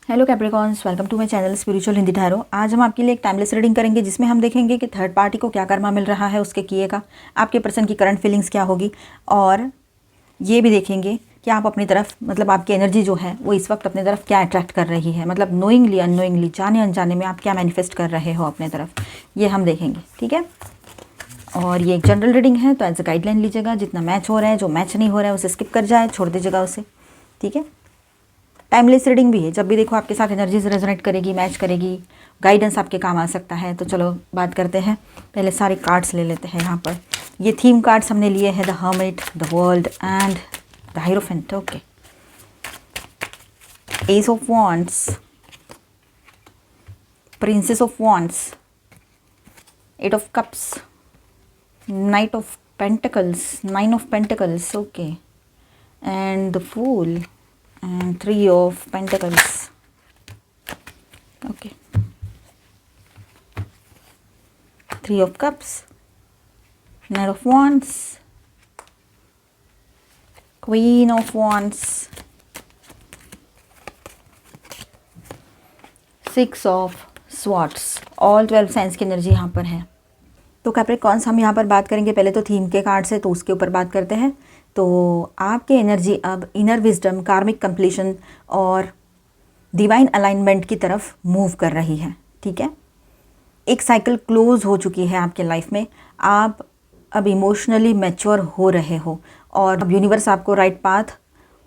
Hello Capricorns, welcome to my channel spiritual Hindi tarot. आज हम आपके लिए एक टाइमलेस रीडिंग करेंगे जिसमें हम देखेंगे कि थर्ड पार्टी को क्या कर्मा मिल रहा है उसके किए का, आपके पर्सन की करंट फीलिंग्स क्या होगी, और ये भी देखेंगे कि आप अपनी तरफ मतलब आपकी एनर्जी जो है वो इस वक्त अपनी तरफ क्या अट्रैक्ट कर रही है, मतलब नोइंगली अननोइंगली जाने अनजाने में आप क्या मैनिफेस्ट कर रहे हो अपने तरफ, ये हम देखेंगे। ठीक है, और ये एक जनरल रीडिंग है तो एज अ गाइडलाइन लीजिएगा। जितना मैच हो रहा है, जो मैच नहीं हो रहा है उसे स्किप कर जाए, छोड़ दीजिएगा उसे। ठीक है, टाइमलेस रीडिंग भी है, जब भी देखो आपके साथ एनर्जीज रेजोनेट करेगी, मैच करेगी, गाइडेंस आपके काम आ सकता है। तो चलो बात करते हैं, पहले सारे कार्ड्स ले लेते हैं। यहाँ पर ये थीम कार्ड्स हमने लिए हैं, the hermit, the world and the hierophant. Okay, ace of wands, princess of wands, eight of cups, knight of pentacles, nine of pentacles, okay, and the fool and three of pentacles. Okay, three of cups, knight of wands, queen of wands, six of swords। all 12 signs की energy यहाँ पर है। तो Capricorns, हम यहाँ पर बात करेंगे पहले तो थीम के कार्ड से, तो उसके ऊपर बात करते हैं। तो आपकी एनर्जी अब इनर विजडम, कार्मिक कंप्लीशन और डिवाइन अलाइनमेंट की तरफ मूव कर रही है। ठीक है, एक साइकिल क्लोज हो चुकी है आपके लाइफ में। आप अब इमोशनली मैच्योर हो रहे हो और अब यूनिवर्स आपको राइट पाथ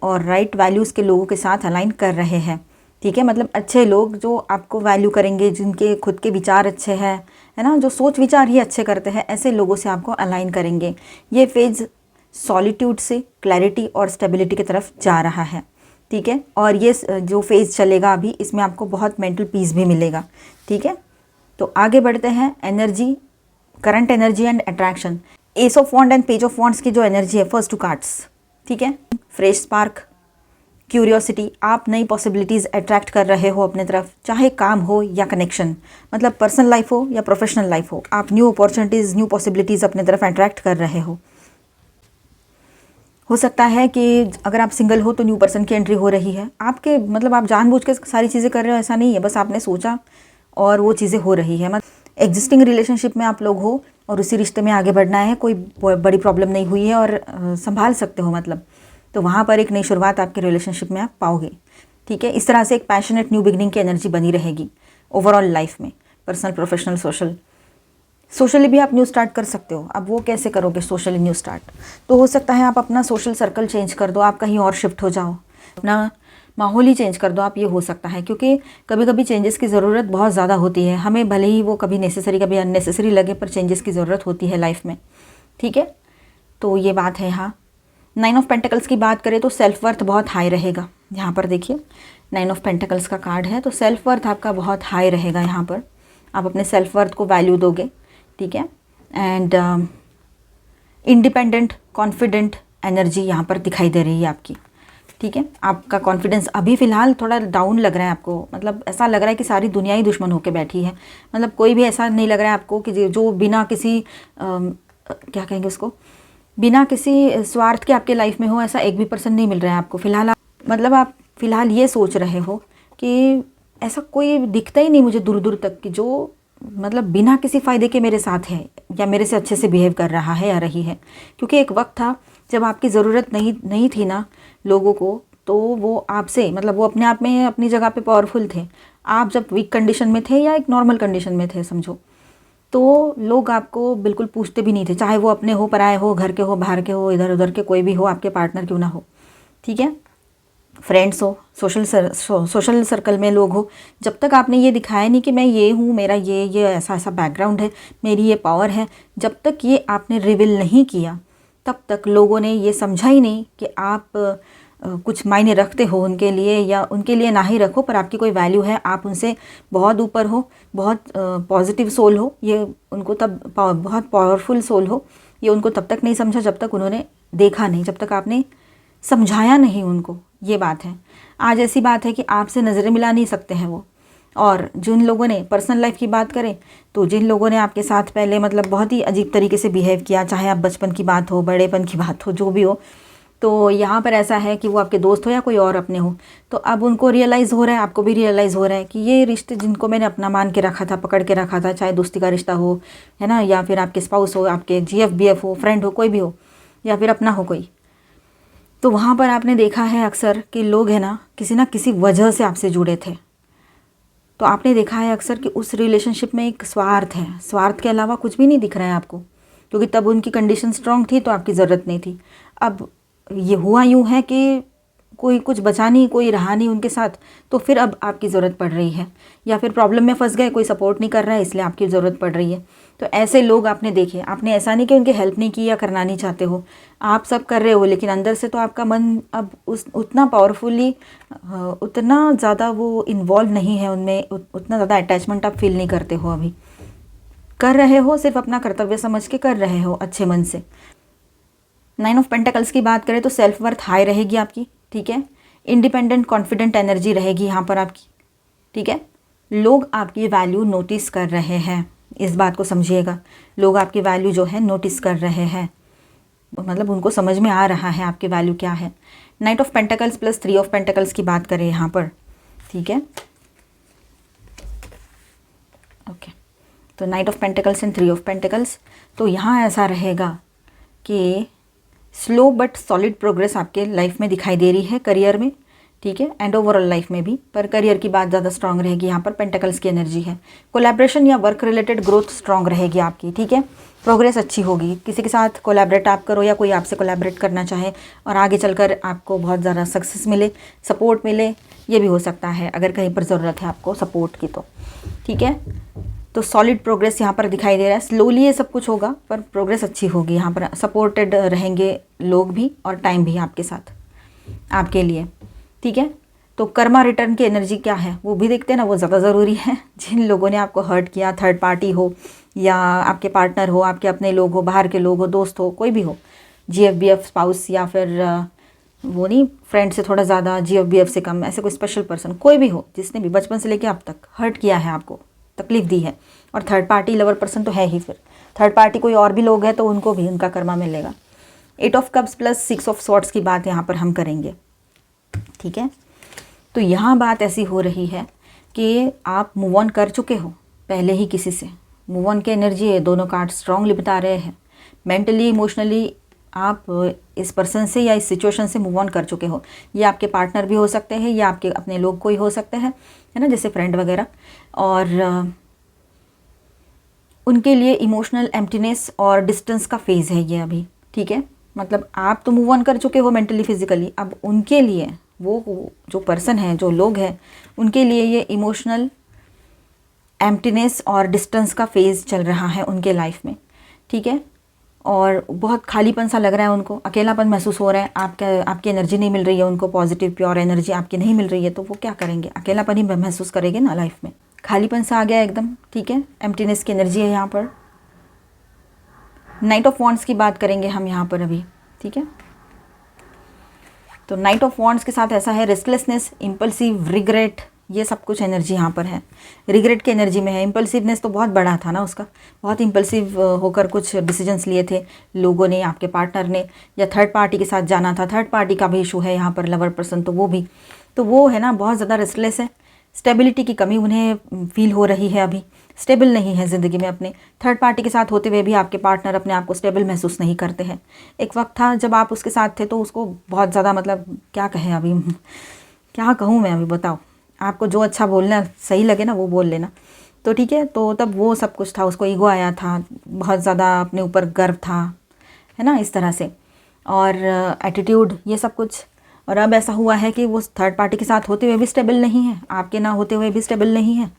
और राइट वैल्यूज़ के लोगों के साथ अलाइन कर रहे हैं। ठीक है, मतलब अच्छे लोग जो आपको वैल्यू करेंगे, जिनके खुद के विचार अच्छे हैं, है ना, जो सोच विचार ही अच्छे करते हैं, ऐसे लोगों से आपको अलाइन करेंगे। ये फेज सॉलिट्यूड से क्लैरिटी और स्टेबिलिटी की तरफ जा रहा है। ठीक है, और ये जो फेज़ चलेगा अभी, इसमें आपको बहुत मेंटल पीस भी मिलेगा। ठीक है, तो आगे बढ़ते हैं। Energy, current energy and attraction, ace of wand and page of wands की जो एनर्जी है, फर्स्ट टू कार्ड्स। ठीक है, फ्रेश स्पार्क, क्यूरियोसिटी, आप नई पॉसिबिलिटीज़ अट्रैक्ट कर रहे हो अपने तरफ, चाहे काम हो या कनेक्शन, मतलब पर्सनल लाइफ हो या प्रोफेशनल लाइफ हो, आप न्यू अपॉर्चुनिटीज़, न्यू पॉसिबिलिटीज़ अपने तरफ अट्रैक्ट कर रहे हो सकता है कि अगर आप सिंगल हो तो न्यू पर्सन की एंट्री हो रही है आपके, मतलब आप जानबूझ के सारी चीज़ें कर रहे हो ऐसा नहीं है, बस आपने सोचा और वो चीज़ें हो रही है। मतलब एग्जिस्टिंग रिलेशनशिप में आप लोग हो और उसी रिश्ते में आगे बढ़ना है, कोई बड़ी प्रॉब्लम नहीं हुई है और संभाल सकते हो, मतलब तो वहाँ पर एक नई शुरुआत आपके रिलेशनशिप में आप पाओगे। ठीक है, इस तरह से एक पैशनेट न्यू बिगनिंग की एनर्जी बनी रहेगी ओवरऑल लाइफ में, पर्सनल, प्रोफेशनल, सोशल। सोशली भी आप न्यू स्टार्ट कर सकते हो। अब वो कैसे करोगे सोशली न्यू स्टार्ट? तो हो सकता है आप अपना सोशल सर्कल चेंज कर दो, आप कहीं और शिफ्ट हो जाओ, अपना माहौल ही चेंज कर दो आप, ये हो सकता है। क्योंकि कभी कभी चेंजेस की ज़रूरत बहुत ज़्यादा होती है हमें, भले ही वो कभी नेसेसरी कभी अननेसेसरी लगे, पर चेंजेस की ज़रूरत होती है लाइफ में। ठीक है, तो ये बात है। यहाँ नाइन ऑफ पेंटिकल्स की बात करें तो सेल्फ वर्थ बहुत हाई रहेगा। यहाँ पर देखिए, नाइन ऑफ पेंटिकल्स का कार्ड है, तो सेल्फ वर्थ आपका बहुत हाई रहेगा। यहाँ पर आप अपने सेल्फ वर्थ को वैल्यू दोगे। ठीक है, एंड इंडिपेंडेंट, कॉन्फिडेंट एनर्जी यहाँ पर दिखाई दे रही है आपकी। ठीक है, आपका कॉन्फिडेंस अभी फ़िलहाल थोड़ा डाउन लग रहा है आपको, मतलब ऐसा लग रहा है कि सारी दुनिया ही दुश्मन होकर बैठी है। मतलब कोई भी ऐसा नहीं लग रहा है आपको कि जो बिना किसी क्या कहेंगे उसको, बिना किसी स्वार्थ के आपके लाइफ में हो, ऐसा एक भी पर्सन नहीं मिल रहा है आपको फ़िलहाल। मतलब आप फ़िलहाल ये सोच रहे हो कि ऐसा कोई दिखता ही नहीं मुझे दूर दूर तक कि जो मतलब बिना किसी फ़ायदे के मेरे साथ है या मेरे से अच्छे से बिहेव कर रहा है या रही है। क्योंकि एक वक्त था जब आपकी ज़रूरत नहीं थी ना लोगों को, तो वो आपसे, मतलब वो अपने आप में अपनी जगह पे पावरफुल थे। आप जब वीक कंडीशन में थे या एक नॉर्मल कंडीशन में थे समझो, तो लोग आपको बिल्कुल पूछते भी नहीं थे, चाहे वो अपने हो, पराए हो, घर के हो, बाहर के हो, इधर उधर के कोई भी हो, आपके पार्टनर क्यों ना हो। ठीक है, फ्रेंड्स हो, सोशल सर्कल में लोग हो, जब तक आपने ये दिखाया नहीं कि मैं ये हूँ, मेरा ये ऐसा ऐसा बैकग्राउंड है, मेरी ये पावर है, जब तक ये आपने रिवील नहीं किया, तब तक लोगों ने ये समझा ही नहीं कि आप कुछ मायने रखते हो उनके लिए, या उनके लिए ना ही रखो पर आपकी कोई वैल्यू है, आप उनसे बहुत ऊपर हो, बहुत पॉजिटिव सोल हो, ये उनको तब बहुत पावरफुल सोल हो, ये उनको तब तक नहीं समझा जब तक उन्होंने देखा नहीं, जब तक आपने समझाया नहीं उनको। ये बात है। आज ऐसी बात है कि आपसे नज़रें मिला नहीं सकते हैं वो। और जिन लोगों ने पर्सनल लाइफ की बात करें तो जिन लोगों ने आपके साथ पहले मतलब बहुत ही अजीब तरीके से बिहेव किया, चाहे आप बचपन की बात हो, बड़ेपन की बात हो, जो भी हो, तो यहाँ पर ऐसा है कि वो आपके दोस्त हो या कोई और अपने हो, तो अब उनको रियलाइज़ हो रहा है, आपको भी रियलाइज़ हो रहा है कि ये रिश्ते जिनको मैंने अपना मान के रखा था, पकड़ के रखा था, चाहे दोस्ती का रिश्ता हो, है ना, या फिर आपके स्पाउस हो, आपके GF BF हो, फ्रेंड हो, कोई भी हो, या फिर अपना हो कोई, तो वहाँ पर आपने देखा है अक्सर कि लोग है ना किसी वजह से आपसे जुड़े थे। तो आपने देखा है अक्सर कि उस रिलेशनशिप में एक स्वार्थ है, स्वार्थ के अलावा कुछ भी नहीं दिख रहा है आपको, क्योंकि तब उनकी कंडीशन स्ट्रांग थी तो आपकी ज़रूरत नहीं थी। अब ये हुआ यूँ है कि कोई कुछ बचा नहीं, कोई रहा नहीं उनके साथ, तो फिर अब आपकी ज़रूरत पड़ रही है, या फिर प्रॉब्लम में फंस गए, कोई सपोर्ट नहीं कर रहा है इसलिए आपकी ज़रूरत पड़ रही है। तो ऐसे लोग आपने देखे, आपने ऐसा नहीं कि उनकी हेल्प नहीं की या करना नहीं चाहते हो, आप सब कर रहे हो, लेकिन अंदर से तो आपका मन अब उतना पावरफुली, उतना ज़्यादा वो इन्वॉल्व नहीं है उनमें, उतना ज़्यादा अटैचमेंट आप फील नहीं करते हो। अभी कर रहे हो, सिर्फ अपना कर्तव्य समझ के कर रहे हो अच्छे मन से। 9 ऑफ पेंटिकल्स की बात करें तो सेल्फ वर्थ हाई रहेगी आपकी, ठीक है। इंडिपेंडेंट कॉन्फिडेंट एनर्जी रहेगी यहाँ पर आपकी, ठीक है। लोग आपकी वैल्यू नोटिस कर रहे हैं, इस बात को समझिएगा, लोग आपकी वैल्यू जो है नोटिस कर रहे हैं, मतलब उनको समझ में आ रहा है आपकी वैल्यू क्या है। 9 of pentacles plus 3 of pentacles की बात करें यहाँ पर, ठीक है। ओके, तो 9 of pentacles and 3 of pentacles, तो यहाँ ऐसा रहेगा कि स्लो बट सॉलिड प्रोग्रेस आपके लाइफ में दिखाई दे रही है, करियर में, ठीक है, एंड ओवरऑल लाइफ में भी, पर करियर की बात ज़्यादा स्ट्रांग रहेगी यहाँ पर, पेंटिकल्स की एनर्जी है। कोलैबोरेशन या वर्क रिलेटेड ग्रोथ स्ट्रांग रहेगी आपकी, ठीक है, प्रोग्रेस अच्छी होगी। किसी के साथ कोलैबोरेट आप करो या कोई आपसे कोलैबोरेट करना चाहे और आगे चलकर आपको बहुत ज़्यादा सक्सेस मिले, सपोर्ट मिले, ये भी हो सकता है अगर कहीं पर ज़रूरत है आपको सपोर्ट की तो, ठीक है। तो सॉलिड प्रोग्रेस यहाँ पर दिखाई दे रहा है, स्लोली ये सब कुछ होगा पर प्रोग्रेस अच्छी होगी यहाँ पर, सपोर्टेड रहेंगे लोग भी और टाइम भी आपके साथ, आपके लिए, ठीक है। तो कर्मा रिटर्न की एनर्जी क्या है वो भी देखते हैं ना, वो ज़्यादा ज़रूरी है। जिन लोगों ने आपको हर्ट किया, थर्ड पार्टी हो या आपके पार्टनर हो, आपके अपने लोग हो, बाहर के लोग हो, दोस्त हो, कोई भी हो, GF BF स्पाउस, या फिर वो नहीं, फ्रेंड से थोड़ा ज़्यादा, GF BF से कम, ऐसे कोई स्पेशल पर्सन, कोई भी हो जिसने भी बचपन से लेकर अब तक हर्ट किया है, आपको तकलीफ़ दी है, और थर्ड पार्टी लवर पर्सन तो है ही, फिर थर्ड पार्टी कोई और भी लोग हैं तो उनको भी उनका कर्मा मिलेगा। 8 of cups plus 6 of swords की बात यहाँ पर हम करेंगे, ठीक है। तो यहाँ बात ऐसी हो रही है कि आप मूव ऑन कर चुके हो पहले ही किसी से, मूव ऑन की एनर्जी है, दोनों कार्ड स्ट्रांगली बता रहे हैं। मेंटली इमोशनली आप इस पर्सन से या इस सिचुएशन से मूव ऑन कर चुके हो, ये आपके पार्टनर भी हो सकते हैं या आपके अपने लोग कोई हो सकते हैं, है ना, जैसे फ्रेंड वगैरह, और उनके लिए इमोशनल एम्प्टीनेस और डिस्टेंस का फेज़ है ये अभी, ठीक है। मतलब आप तो मूव ऑन कर चुके हो मेंटली फिजिकली, अब उनके लिए वो जो पर्सन है, जो लोग हैं, उनके लिए ये इमोशनल एम्प्टीनेस और डिस्टेंस का फेज़ चल रहा है उनके लाइफ में, ठीक है। और बहुत खालीपन सा लग रहा है उनको, अकेलापन महसूस हो रहा है, आपकी एनर्जी नहीं मिल रही है उनको, पॉजिटिव प्योर एनर्जी आपकी नहीं मिल रही है, तो वो क्या करेंगे, अकेलापन ही महसूस करेंगे ना लाइफ में, खालीपन सा आ गया एकदम, ठीक है, एम्प्टीनेस की एनर्जी है यहाँ पर। 9 ऑफ वॉन्ड्स की बात करेंगे हम यहाँ पर अभी, ठीक है। तो 9 ऑफ वॉन्ड्स के साथ ऐसा है, रेस्टलेसनेस, इम्पल्सिव, रिग्रेट, ये सब कुछ एनर्जी यहाँ पर है, रिग्रेट की एनर्जी में है। इम्पल्सिवनेस तो बहुत बड़ा था ना उसका, बहुत इम्पल्सिव होकर कुछ डिसीजंस लिए थे लोगों ने, आपके पार्टनर ने, या थर्ड पार्टी के साथ जाना था, थर्ड पार्टी का भी इशू है यहाँ पर, लवर पर्सन, तो वो भी, तो वो है ना बहुत ज़्यादा रेस्टलेस है, स्टेबिलिटी की कमी उन्हें फील हो रही है, अभी स्टेबल नहीं है ज़िंदगी में अपने, थर्ड पार्टी के साथ होते हुए भी आपके पार्टनर अपने आप को स्टेबल महसूस नहीं करते हैं। एक वक्त था जब आप उसके साथ थे तो उसको बहुत ज़्यादा, मतलब क्या कहें अभी, क्या कहूँ मैं अभी, बताओ, आपको जो अच्छा बोलना सही लगे ना वो बोल लेना, तो ठीक है। तो तब वो सब कुछ था, उसको ईगो आया था, बहुत ज़्यादा अपने ऊपर गर्व था, है ना, इस तरह से, और एटीट्यूड, ये सब कुछ। और अब ऐसा हुआ है कि वो थर्ड पार्टी के साथ होते हुए भी स्टेबल नहीं है, आपके ना होते हुए भी स्टेबल नहीं है।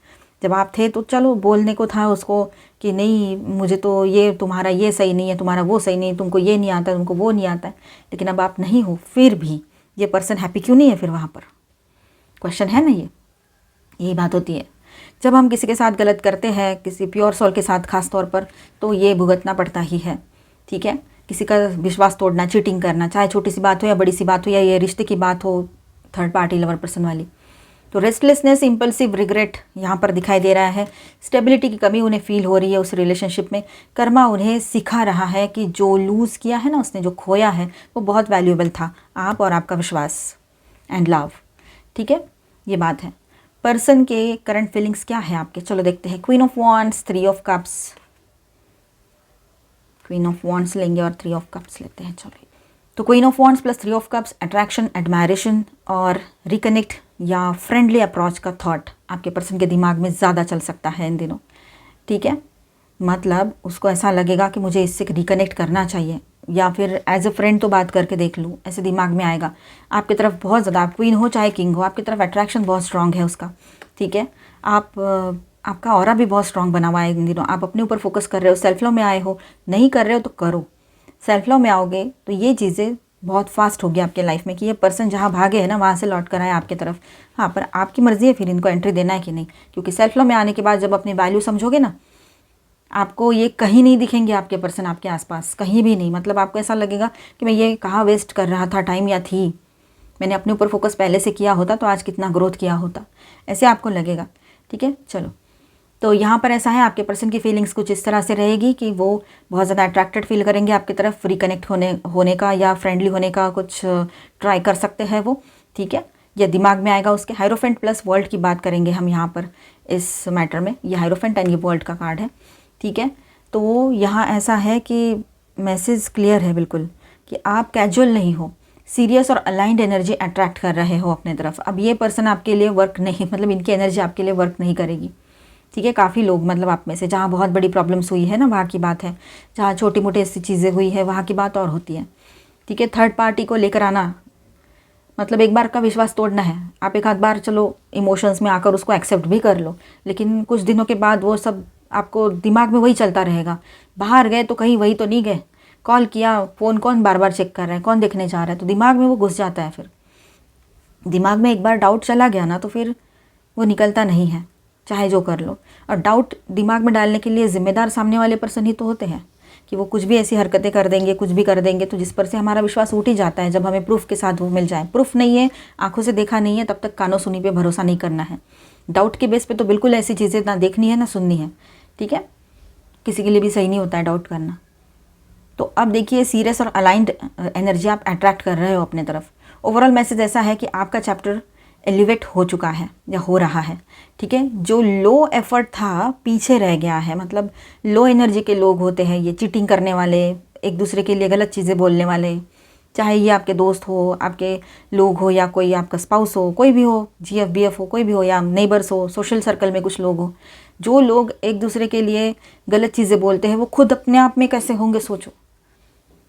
जब आप थे तो चलो बोलने को था उसको कि नहीं, मुझे तो ये, तुम्हारा ये सही नहीं है, तुम्हारा वो सही नहीं, तुमको ये नहीं आता, तुमको वो नहीं आता है, लेकिन अब आप नहीं हो, फिर भी ये पर्सन हैप्पी क्यों नहीं है, फिर वहाँ पर क्वेश्चन है ना, यही बात होती है। जब हम किसी के साथ गलत करते हैं, किसी प्योर सोल के साथ खास तौर पर, तो ये भुगतना पड़ता ही है, ठीक है। किसी का विश्वास तोड़ना, चीटिंग करना, चाहे छोटी सी बात हो या बड़ी सी बात हो, या ये रिश्ते की बात हो, थर्ड पार्टी लवर पर्सन वाली, तो रेस्टलेसनेस, इम्पल्सिव रिग्रेट यहाँ पर दिखाई दे रहा है। स्टेबिलिटी की कमी उन्हें फील हो रही है उस रिलेशनशिप में। कर्मा उन्हें सिखा रहा है कि जो लूज़ किया है ना उसने, जो खोया है वो बहुत वैल्यूएबल था, आप और आपका विश्वास एंड लव। ठीक है, ये बात है। पर्सन के करंट फीलिंग्स क्या है आपके, चलो देखते हैं। Queen of wands, 3 of cups, queen of wands लेंगे और 3 ऑफ कप्स लेते हैं। चलो, तो queen of wands plus 3 of cups, attraction, admiration और रिकनेक्ट या फ्रेंडली अप्रोच का थॉट आपके पर्सन के दिमाग में ज़्यादा चल सकता है इन दिनों। ठीक है, मतलब उसको ऐसा लगेगा कि मुझे इससे रिकनेक्ट करना चाहिए, या फिर एज अ फ्रेंड तो बात करके देख लूँ, ऐसे दिमाग में आएगा। आपकी तरफ बहुत ज़्यादा, आप क्वीन हो चाहे किंग हो, आपकी तरफ अट्रैक्शन बहुत स्ट्रांग है उसका। ठीक है, आपका ऑरा भी बहुत स्ट्रांग बना हुआ है इन दिनों। आप अपने ऊपर फोकस कर रहे हो, सेल्फ लव में आए हो, नहीं कर रहे हो तो करो। सेल्फ लव में आओगे तो ये चीज़ें बहुत फास्ट होगी आपके लाइफ में कि ये पर्सन जहाँ भागे है ना वहाँ से लौट कर आए आपकी तरफ। हाँ, पर आपकी मर्ज़ी है फिर इनको एंट्री देना है कि नहीं, क्योंकि सेल्फ लव में आने के बाद जब अपनी वैल्यू समझोगे ना, आपको ये कहीं नहीं दिखेंगे आपके पर्सन आपके आसपास, कहीं भी नहीं। मतलब आपको ऐसा लगेगा कि मैं ये कहाँ वेस्ट कर रहा था टाइम, या थी मैंने अपने ऊपर फोकस पहले से किया होता तो आज कितना ग्रोथ किया होता, ऐसे आपको लगेगा। ठीक है, चलो, तो यहाँ पर ऐसा है, आपके पर्सन की फीलिंग्स कुछ इस तरह से रहेगी कि वो बहुत ज़्यादा अट्रैक्टेड फील करेंगे आपकी तरफ, रिकनेक्ट होने का या फ्रेंडली होने का कुछ ट्राई कर सकते हैं वो। ठीक है, या दिमाग में आएगा उसके। हायरोफेंट प्लस वर्ल्ड की बात करेंगे हम यहाँ पर इस मैटर में। ये हायरोफेंट एंड ये वर्ल्ड का कार्ड है। ठीक है, तो यहाँ ऐसा है कि मैसेज क्लियर है बिल्कुल कि आप कैजुअल नहीं हो, सीरियस और अलाइंड एनर्जी अट्रैक्ट कर रहे हो अपने तरफ। अब ये पर्सन आपके लिए वर्क नहीं, मतलब इनकी एनर्जी आपके लिए वर्क नहीं करेगी। ठीक है, काफ़ी लोग, मतलब आप में से जहाँ बहुत बड़ी प्रॉब्लम्स हुई है ना वहाँ की बात है, जहाँ छोटी मोटी ऐसी चीज़ें हुई है वहाँ की बात और होती है। ठीक है, थर्ड पार्टी को लेकर आना मतलब एक बार का विश्वास तोड़ना है। आप एक आध बार चलो इमोशंस में आकर उसको एक्सेप्ट भी कर लो, लेकिन कुछ दिनों के बाद वो सब आपको दिमाग में वही चलता रहेगा। बाहर गए तो कहीं वही तो नहीं गए, कॉल किया, फ़ोन कौन बार बार चेक कर रहा है, कौन देखने जा रहा है, तो दिमाग में वो घुस जाता है। फिर दिमाग में एक बार डाउट चला गया ना तो फिर वो निकलता नहीं है, चाहे जो कर लो। और डाउट दिमाग में डालने के लिए ज़िम्मेदार सामने वाले पर्सन ही तो होते हैं कि वो कुछ भी ऐसी हरकतें कर देंगे, कुछ भी कर देंगे, तो जिस पर से हमारा विश्वास उठ ही जाता है जब हमें प्रूफ के साथ वो मिल जाए। प्रूफ नहीं है, आंखों से देखा नहीं है, तब तक कानों सुनी पे भरोसा नहीं करना है। डाउट के बेस पे तो बिल्कुल ऐसी चीज़ें ना देखनी है ना सुननी है। ठीक है, किसी के लिए भी सही नहीं होता है डाउट करना। तो अब देखिए, सीरियस और अलाइंड एनर्जी आप अट्रैक्ट कर रहे हो अपने तरफ। ओवरऑल मैसेज ऐसा है कि आपका चैप्टर एलिवेट हो चुका है या हो रहा है। ठीक है, जो लो एफर्ट था पीछे रह गया है। मतलब लो एनर्जी के लोग होते हैं ये, चीटिंग करने वाले, एक दूसरे के लिए गलत चीज़ें बोलने वाले, चाहे ये आपके दोस्त हो, आपके लोग हो, या कोई आपका स्पाउस हो, कोई भी हो, जीएफ बीएफ हो, कोई भी हो, या नेबर्स हो, सोशल सर्कल में कुछ लोग हो। जो लोग एक दूसरे के लिए गलत चीज़ें बोलते हैं वो खुद अपने आप में कैसे होंगे सोचो।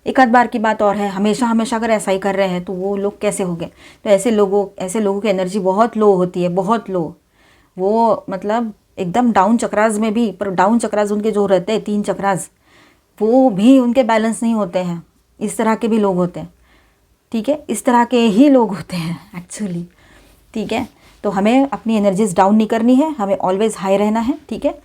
एक आध बार की बात और है, हमेशा हमेशा अगर ऐसा ही कर रहे हैं तो वो लोग कैसे हो गए। तो ऐसे लोगों की एनर्जी बहुत लो होती है, बहुत लो। वो मतलब एकदम डाउन चक्रास में भी, पर डाउन चक्रास उनके जो रहते हैं 3 चक्रास, वो भी उनके बैलेंस नहीं होते हैं। इस तरह के भी लोग होते हैं। ठीक है, इस तरह के ही लोग होते हैं एक्चुअली। ठीक है, तो हमें अपनी एनर्जीज डाउन नहीं करनी है, हमें ऑलवेज हाई रहना है। ठीक है,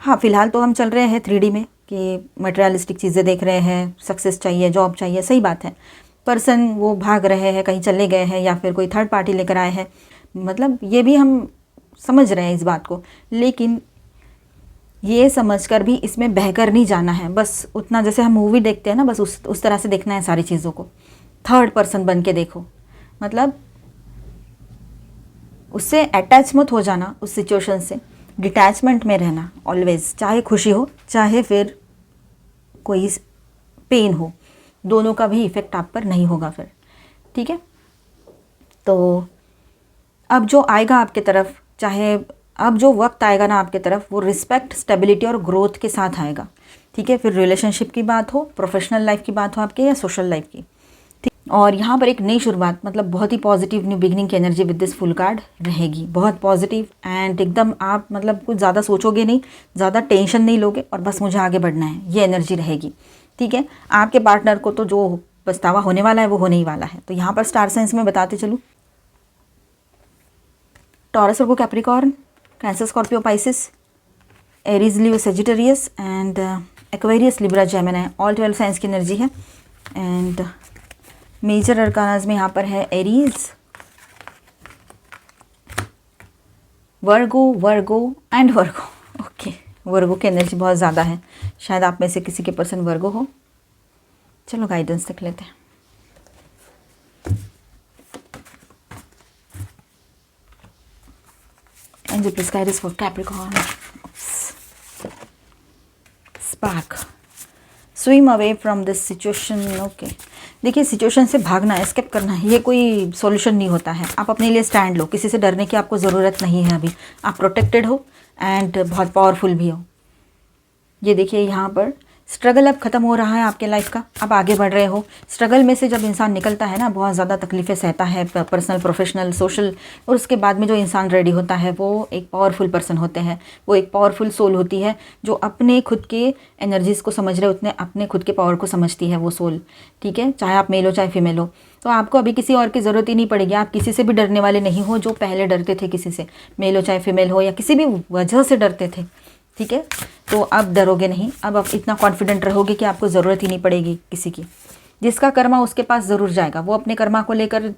हाँ, फिलहाल तो हम चल रहे हैं 3D में कि मटेरियलिस्टिक चीज़ें देख रहे हैं, सक्सेस चाहिए, जॉब चाहिए, सही बात है। पर्सन वो भाग रहे हैं, कहीं चले गए हैं, या फिर कोई थर्ड पार्टी लेकर आए हैं, मतलब ये भी हम समझ रहे हैं इस बात को। लेकिन ये समझकर भी इसमें बहकर नहीं जाना है। बस उतना, जैसे हम मूवी देखते हैं ना, बस उस तरह से देखना है सारी चीज़ों को। थर्ड पर्सन बन के देखो, मतलब उससे अटैच मत हो जाना, उस सिचुएशन से डिटैचमेंट में रहना ऑलवेज। चाहे खुशी हो, चाहे फिर कोई पेन हो, दोनों का भी इफ़ेक्ट आप पर नहीं होगा फिर। ठीक है, तो अब जो आएगा आपके तरफ, चाहे अब जो वक्त आएगा ना आपके तरफ, वो रिस्पेक्ट, स्टेबिलिटी और ग्रोथ के साथ आएगा। ठीक है, फिर रिलेशनशिप की बात हो, प्रोफेशनल लाइफ की बात हो आपके, या सोशल लाइफ की। और यहाँ पर एक नई शुरुआत, मतलब बहुत ही पॉजिटिव न्यू बिगनिंग की energy with this full card रहेगी। बहुत पॉजिटिव एंड एकदम आप मतलब कुछ ज़्यादा सोचोगे नहीं, ज़्यादा टेंशन नहीं लोगे, और बस मुझे आगे बढ़ना है, ये एनर्जी रहेगी। ठीक है, आपके पार्टनर को तो जो पछतावा होने वाला है वो होने ही वाला है। तो यहाँ पर स्टार साइंस में बताते चलूँ, Taurus, Virgo, Capricorn, Cancer, Scorpio, Pisces, Aries, Leo, Sagittarius and Aquarius, Libra, Gemini, all 12 signs की एनर्जी है। एंड मेजर अरकानाज में यहाँ पर है Aries, Virgo and Virgo. Okay, Virgo की एनर्जी बहुत ज़्यादा है, शायद आप में से किसी के पर्सन वर्गो हो। चलो गाइडेंस देख लेते हैं। Angel please guide us for Capricorn. Spark, swim away from this situation. Okay, देखिए सिचुएशन से भागना, एस्केप करना, ये कोई सॉल्यूशन नहीं होता है। आप अपने लिए स्टैंड लो, किसी से डरने की आपको ज़रूरत नहीं है। अभी आप प्रोटेक्टेड हो एंड बहुत पावरफुल भी हो। ये देखिए यहाँ पर स्ट्रगल अब ख़त्म हो रहा है आपके लाइफ का, अब आगे बढ़ रहे हो। स्ट्रगल में से जब इंसान निकलता है ना, बहुत ज़्यादा तकलीफ़ें सहता है, पर्सनल, प्रोफेशनल, सोशल, और उसके बाद में जो इंसान रेडी होता है वो एक पावरफुल पर्सन होते हैं। वो एक पावरफुल सोल होती है जो अपने खुद के एनर्जीज़ को समझ रहे, उतने अपने खुद के पावर को समझती है वो सोल। ठीक है, चाहे आप मेल हो चाहे फीमेल हो। तो आपको अभी किसी और की ज़रूरत ही नहीं पड़ेगी। आप किसी से भी डरने वाले नहीं हो, जो पहले डरते थे किसी से, मेल हो चाहे फीमेल हो, या किसी भी वजह से डरते थे। ठीक है, तो अब डरोगे नहीं। अब आप इतना कॉन्फिडेंट रहोगे कि आपको ज़रूरत ही नहीं पड़ेगी किसी की। जिसका कर्मा उसके पास ज़रूर जाएगा, वो अपने कर्मा को लेकर,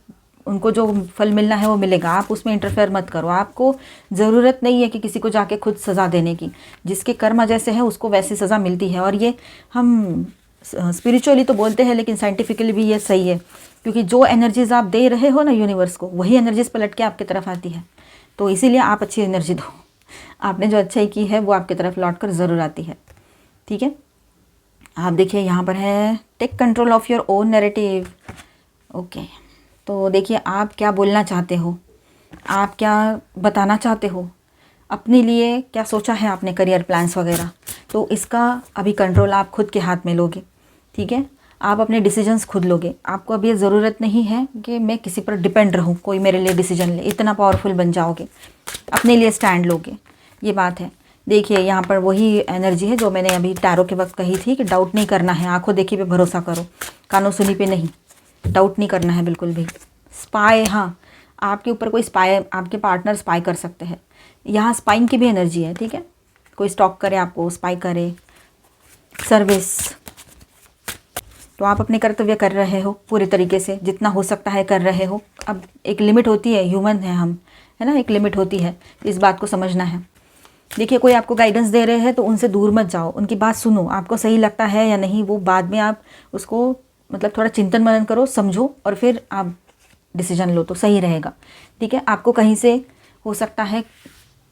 उनको जो फल मिलना है वो मिलेगा। आप उसमें इंटरफेयर मत करो। आपको ज़रूरत नहीं है कि किसी को जाके खुद सज़ा देने की। जिसके कर्मा जैसे है उसको वैसी सज़ा मिलती है। और ये हम स्पिरिचुअली तो बोलते हैं, लेकिन साइंटिफिकली भी ये सही है, क्योंकि जो एनर्जीज आप दे रहे हो ना यूनिवर्स को, वही एनर्जीज पलट के आपकी तरफ आती है। तो इसीलिए आप अच्छी एनर्जी दो। आपने जो अच्छाई की है वो आपकी तरफ लौट कर ज़रूर आती है। ठीक है, आप देखिए यहाँ पर है take control of your own narrative. Okay, तो देखिए आप क्या बोलना चाहते हो, आप क्या बताना चाहते हो, अपने लिए क्या सोचा है आपने, करियर प्लान्स वगैरह, तो इसका अभी कंट्रोल आप खुद के हाथ में लोगे। ठीक है, आप अपने डिसीजंस खुद लोगे। आपको अभी ये ज़रूरत नहीं है कि मैं किसी पर डिपेंड रहूं, कोई मेरे लिए डिसीजन ले। इतना पावरफुल बन जाओगे, अपने लिए स्टैंड लोगे, ये बात है। देखिए यहाँ पर वही एनर्जी है जो मैंने अभी टैरो के वक्त कही थी कि डाउट नहीं करना है, आंखों देखी पे भरोसा करो, कानों सुनी पे नहीं। डाउट नहीं करना है बिल्कुल भी। स्पाई, हाँ, आपके ऊपर कोई स्पाई, आपके पार्टनर स्पाई कर सकते हैं। यहाँ स्पाइंग की भी एनर्जी है। ठीक है, कोई स्टॉक करे आपको, स्पाई करे, सर्विस। तो आप अपने कर्तव्य कर रहे हो पूरे तरीके से, जितना हो सकता है कर रहे हो। अब एक लिमिट होती है, ह्यूमन है हम, है ना, एक लिमिट होती है, इस बात को समझना है। देखिए कोई आपको गाइडेंस दे रहे हैं तो उनसे दूर मत जाओ, उनकी बात सुनो। आपको सही लगता है या नहीं वो बाद में आप उसको मतलब थोड़ा चिंतन मनन करो, समझो, और फिर आप डिसीजन लो तो सही रहेगा। ठीक है, आपको कहीं से हो सकता है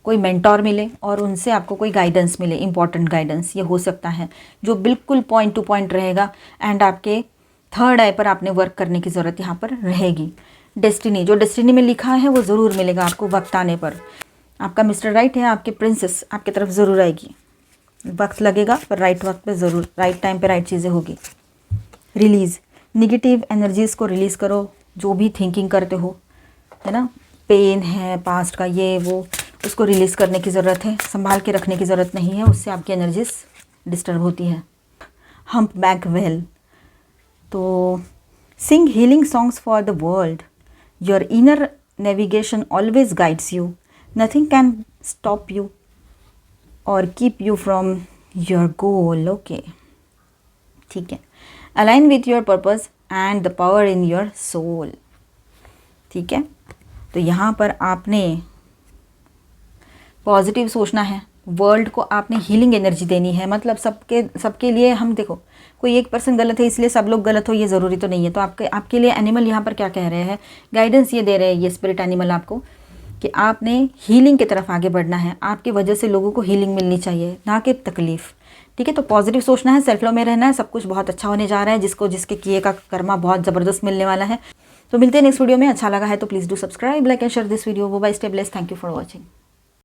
कोई मेंटोर मिले और उनसे आपको कोई गाइडेंस मिले, इंपॉर्टेंट गाइडेंस ये हो सकता है, जो बिल्कुल पॉइंट टू पॉइंट रहेगा। एंड आपके थर्ड आई पर आपने वर्क करने की ज़रूरत यहाँ पर रहेगी। डेस्टिनी, जो डेस्टिनी में लिखा है वो ज़रूर मिलेगा आपको वक्त आने पर। आपका मिस्टर राइट है, आपकी प्रिंसेस आपकी तरफ ज़रूर आएगी। वक्त लगेगा पर राइट वक्त पे ज़रूर, राइट टाइम पे राइट चीज़ें होगी। रिलीज़, निगेटिव एनर्जीज़ को रिलीज़ करो, जो भी थिंकिंग करते हो, है ना, पेन है पास्ट का, ये वो, उसको रिलीज़ करने की ज़रूरत है। संभाल के रखने की ज़रूरत नहीं है, उससे आपकी एनर्जीज डिस्टर्ब होती है। हम्प बैक वेल, तो sing healing songs for the world, your inner navigation always guides you, nothing can stop you or keep you from your goal. Okay, ठीक है, align with your purpose and the power in your soul. ठीक है, तो यहाँ पर आपने positive सोचना है, वर्ल्ड को आपने हीलिंग एनर्जी देनी है। मतलब सबके लिए, हम देखो कोई एक पर्सन गलत है इसलिए सब लोग गलत हो ये ज़रूरी तो नहीं है। तो आपके लिए एनिमल यहाँ पर क्या कह रहे हैं, गाइडेंस ये दे रहे हैं ये स्पिरिट एनिमल आपको, कि आपने हीलिंग की तरफ आगे बढ़ना है। आपकी वजह से लोगों को हीलिंग मिलनी चाहिए, ना कि तकलीफ़। ठीक है, तो पॉजिटिव सोचना है, सेल्फ लव में रहना है, सब कुछ बहुत अच्छा होने जा रहा है। जिसके किए का कर्मा बहुत ज़बरदस्त मिलने वाला है। तो मिलते हैं नेक्स्ट वीडियो में। अच्छा लगा है तो please do subscribe, like and share this video. वो bye, stay blessed, thank you for watching.